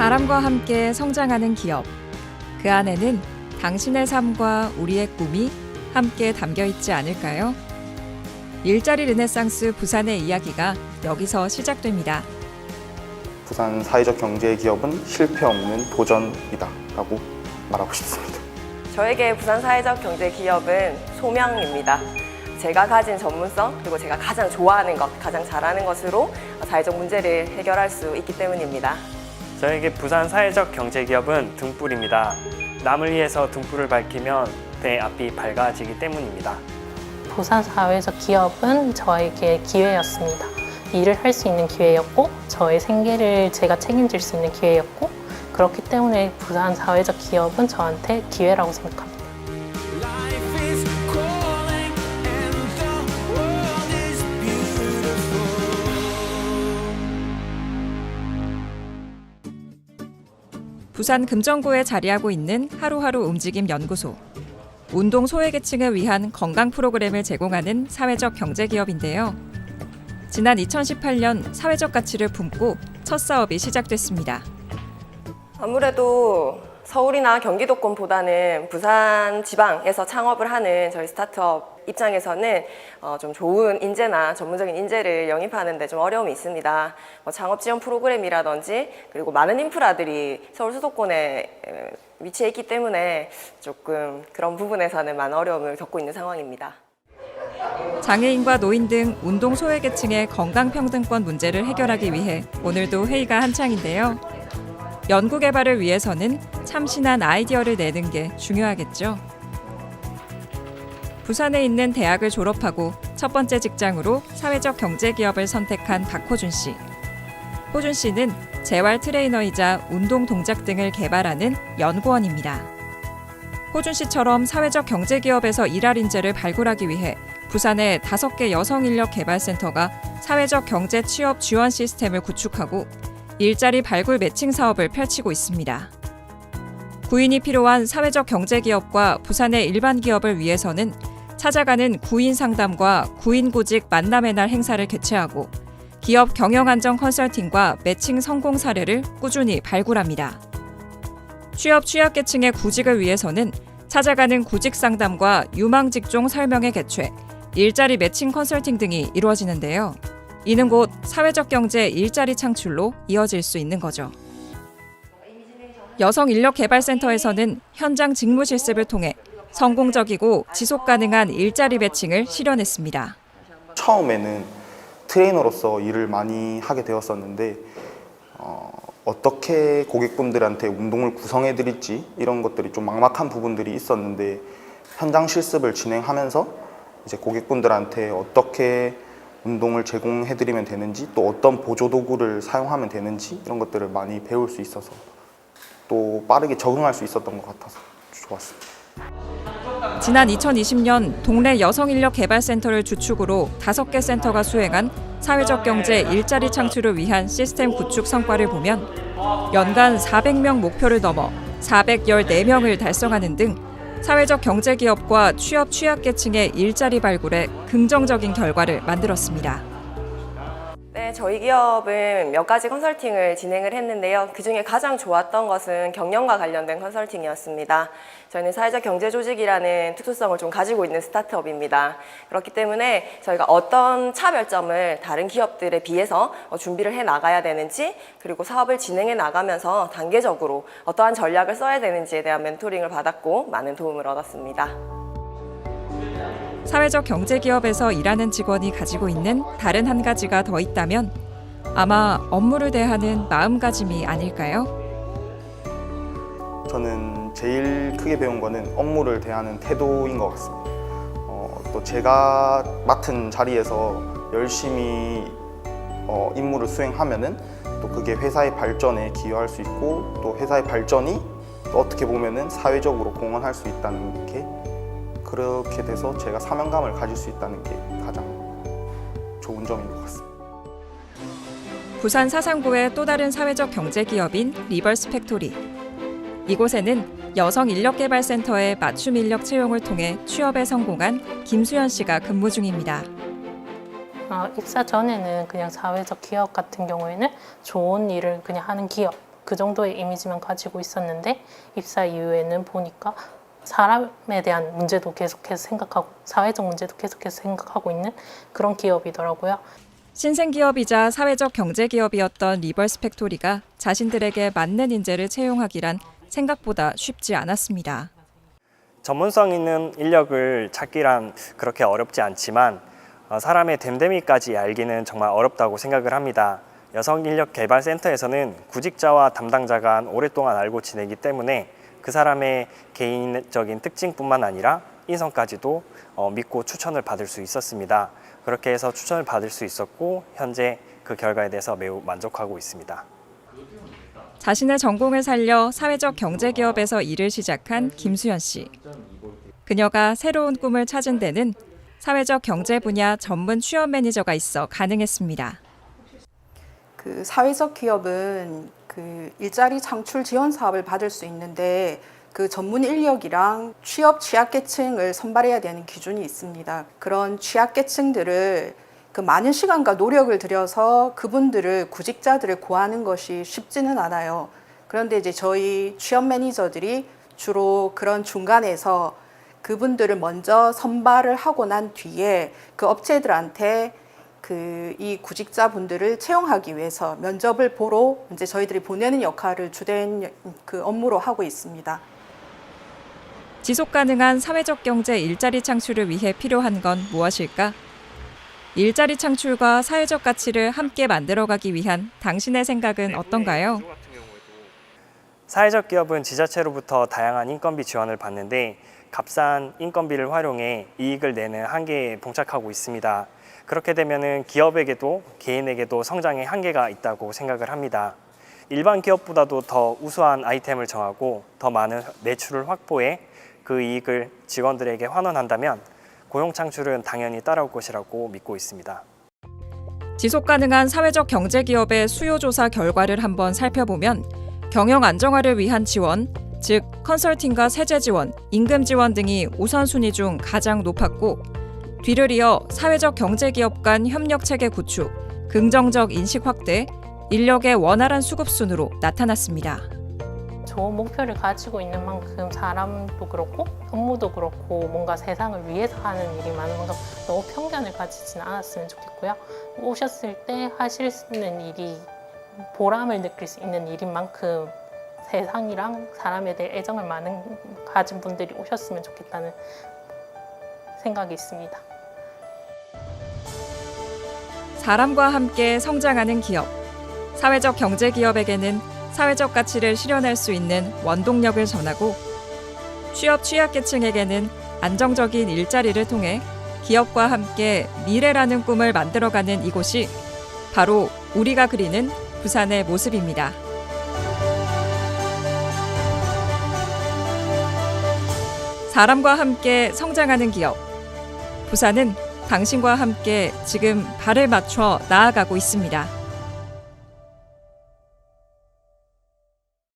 사람과 함께 성장하는 기업. 그 안에는 당신의 삶과 우리의 꿈이 함께 담겨 있지 않을까요? 일자리 르네상스 부산의 이야기가 여기서 시작됩니다. 부산 사회적 경제 기업은 실패 없는 도전이다 라고 말하고 싶습니다. 저에게 부산 사회적 경제 기업은 소명입니다. 제가 가진 전문성 그리고 제가 가장 좋아하는 것, 가장 잘하는 것으로 사회적 문제를 해결할 수 있기 때문입니다. 저에게 부산 사회적 경제 기업은 등불입니다. 남을 위해서 등불을 밝히면 내 앞이 밝아지기 때문입니다. 부산 사회적 기업은 저에게 기회였습니다. 일을 할 수 있는 기회였고 저의 생계를 제가 책임질 수 있는 기회였고 그렇기 때문에 부산 사회적 기업은 저한테 기회라고 생각합니다. 부산 금정구에 자리하고 있는 하루하루 움직임 연구소. 운동 소외계층을 위한 건강 프로그램을 제공하는 사회적 경제기업인데요. 지난 2018년 사회적 가치를 품고 첫 사업이 시작됐습니다. 아무래도 서울이나 경기도권보다는 부산 지방에서 창업을 하는 저희 스타트업 입장에서는 좀 좋은 인재나 전문적인 인재를 영입하는 데 좀 어려움이 있습니다. 창업 지원 프로그램이라든지 그리고 많은 인프라들이 서울 수도권에 위치해 있기 때문에 조금 그런 부분에서는 많은 어려움을 겪고 있는 상황입니다. 장애인과 노인 등 운동 소외계층의 건강평등권 문제를 해결하기 위해 오늘도 회의가 한창인데요. 연구개발을 위해서는 참신한 아이디어를 내는 게 중요하겠죠. 부산에 있는 대학을 졸업하고 첫 번째 직장으로 사회적 경제기업을 선택한 박호준 씨. 호준 씨는 재활 트레이너이자 운동 동작 등을 개발하는 연구원입니다. 호준 씨처럼 사회적 경제기업에서 일할 인재를 발굴하기 위해 부산에 5개 여성인력개발센터가 사회적 경제 취업 지원 시스템을 구축하고 일자리 발굴 매칭 사업을 펼치고 있습니다. 구인이 필요한 사회적 경제기업과 부산의 일반 기업을 위해서는 찾아가는 구인 상담과 구인 구직 만남의 날 행사를 개최하고 기업 경영 안정 컨설팅과 매칭 성공 사례를 꾸준히 발굴합니다. 취약계층의 구직을 위해서는 찾아가는 구직 상담과 유망 직종 설명회 개최, 일자리 매칭 컨설팅 등이 이루어지는데요. 이는 곧 사회적 경제 일자리 창출로 이어질 수 있는 거죠. 여성인력개발센터에서는 현장 직무 실습을 통해 성공적이고 지속 가능한 일자리 매칭을 실현했습니다. 처음에는 트레이너로서 일을 많이 하게 되었었는데 어떻게 고객분들한테 운동을 구성해 드릴지 이런 것들이 좀 막막한 부분들이 있었는데 현장 실습을 진행하면서 이제 고객분들한테 어떻게 운동을 제공해 드리면 되는지 또 어떤 보조 도구를 사용하면 되는지 이런 것들을 많이 배울 수 있어서 또 빠르게 적응할 수 있었던 것 같아서 좋았습니다. 지난 2020년 동래 여성인력개발센터를 주축으로 5개 센터가 수행한 사회적 경제 일자리 창출을 위한 시스템 구축 성과를 보면 연간 400명 목표를 넘어 414명을 달성하는 등 사회적 경제기업과 취약계층의 일자리 발굴에 긍정적인 결과를 만들었습니다. 네, 저희 기업은 몇 가지 컨설팅을 진행을 했는데요. 그중에 가장 좋았던 것은 경영과 관련된 컨설팅이었습니다. 저희는 사회적 경제조직이라는 특수성을 좀 가지고 있는 스타트업입니다. 그렇기 때문에 저희가 어떤 차별점을 다른 기업들에 비해서 준비를 해 나가야 되는지 그리고 사업을 진행해 나가면서 단계적으로 어떠한 전략을 써야 되는지에 대한 멘토링을 받았고 많은 도움을 얻었습니다. 사회적 경제기업에서 일하는 직원이 가지고 있는 다른 한 가지가 더 있다면 아마 업무를 대하는 마음가짐이 아닐까요? 저는 제일 크게 배운 거는 업무를 대하는 태도인 것 같습니다. 또 제가 맡은 자리에서 열심히 임무를 수행하면은 또 그게 회사의 발전에 기여할 수 있고 또 회사의 발전이 또 어떻게 보면은 사회적으로 공헌할 수 있다는 게 그렇게 돼서 제가 사명감을 가질 수 있다는 게 가장 좋은 점인 것 같습니다. 부산 사상구의 또 다른 사회적 경제기업인 리버스 팩토리. 이곳에는 여성인력개발센터의 맞춤 인력 채용을 통해 취업에 성공한 김수연 씨가 근무 중입니다. 입사 전에는 그냥 사회적 기업 같은 경우에는 좋은 일을 그냥 하는 기업, 그 정도의 이미지만 가지고 있었는데 입사 이후에는 보니까 사람에 대한 문제도 계속해서 생각하고 사회적 문제도 계속해서 생각하고 있는 그런 기업이더라고요. 신생기업이자 사회적 경제기업이었던 리버스 팩토리가 자신들에게 맞는 인재를 채용하기란 생각보다 쉽지 않았습니다. 전문성 있는 인력을 찾기란 그렇게 어렵지 않지만 사람의 됨됨이까지 알기는 정말 어렵다고 생각을 합니다. 여성인력개발센터에서는 구직자와 담당자가 오랫동안 알고 지내기 때문에 그 사람의 개인적인 특징뿐만 아니라 인성까지도 믿고 추천을 받을 수 있었습니다. 그렇게 해서 추천을 받을 수 있었고 현재 그 결과에 대해서 매우 만족하고 있습니다. 자신의 전공을 살려 사회적 경제기업에서 일을 시작한 김수연 씨. 그녀가 새로운 꿈을 찾은 데는 사회적 경제 분야 전문 취업 매니저가 있어 가능했습니다. 그 사회적 기업은 그 일자리 창출 지원 사업을 받을 수 있는데 그 전문 인력이랑 취약계층을 선발해야 되는 기준이 있습니다. 그런 취약계층들을 그 많은 시간과 노력을 들여서 그분들을 구직자들을 구하는 것이 쉽지는 않아요. 그런데 이제 저희 취업 매니저들이 주로 그런 중간에서 그분들을 먼저 선발을 하고 난 뒤에 그 업체들한테 이 구직자분들을 채용하기 위해서 면접을 보러 이제 저희들이 보내는 역할을 주된 그 업무로 하고 있습니다. 지속 가능한 사회적 경제 일자리 창출을 위해 필요한 건 무엇일까? 일자리 창출과 사회적 가치를 함께 만들어가기 위한 당신의 생각은 어떤가요? 사회적 기업은 지자체로부터 다양한 인건비 지원을 받는데 값싼 인건비를 활용해 이익을 내는 한계에 봉착하고 있습니다. 그렇게 되면 기업에게도 개인에게도 성장의 한계가 있다고 생각을 합니다. 일반 기업보다도 더 우수한 아이템을 정하고 더 많은 매출을 확보해 그 이익을 직원들에게 환원한다면 고용 창출은 당연히 따라올 것이라고 믿고 있습니다. 지속 가능한 사회적 경제 기업의 수요 조사 결과를 한번 살펴보면 경영 안정화를 위한 지원, 즉 컨설팅과 세제 지원, 임금 지원 등이 우선순위 중 가장 높았고 뒤를 이어 사회적 경제 기업 간 협력 체계 구축, 긍정적 인식 확대, 인력의 원활한 수급 순으로 나타났습니다. 좋은 목표를 가지고 있는 만큼 사람도 그렇고 업무도 그렇고 뭔가 세상을 위해서 하는 일이 많은 만큼 너무 편견을 가지지는 않았으면 좋겠고요. 오셨을 때 하실 수 있는 일이 보람을 느낄 수 있는 일인 만큼 세상이랑 사람에 대해 애정을 많은 가진 분들이 오셨으면 좋겠다는 생각이 있습니다. 사람과 함께 성장하는 기업. 사회적 경제 기업에게는 사회적 가치를 실현할 수 있는 원동력을 전하고 취약계층에게는 안정적인 일자리를 통해 기업과 함께 미래라는 꿈을 만들어가는 이곳이 바로 우리가 그리는 부산의 모습입니다. 사람과 함께 성장하는 기업. 부산은 당신과 함께 지금 발을 맞춰 나아가고 있습니다.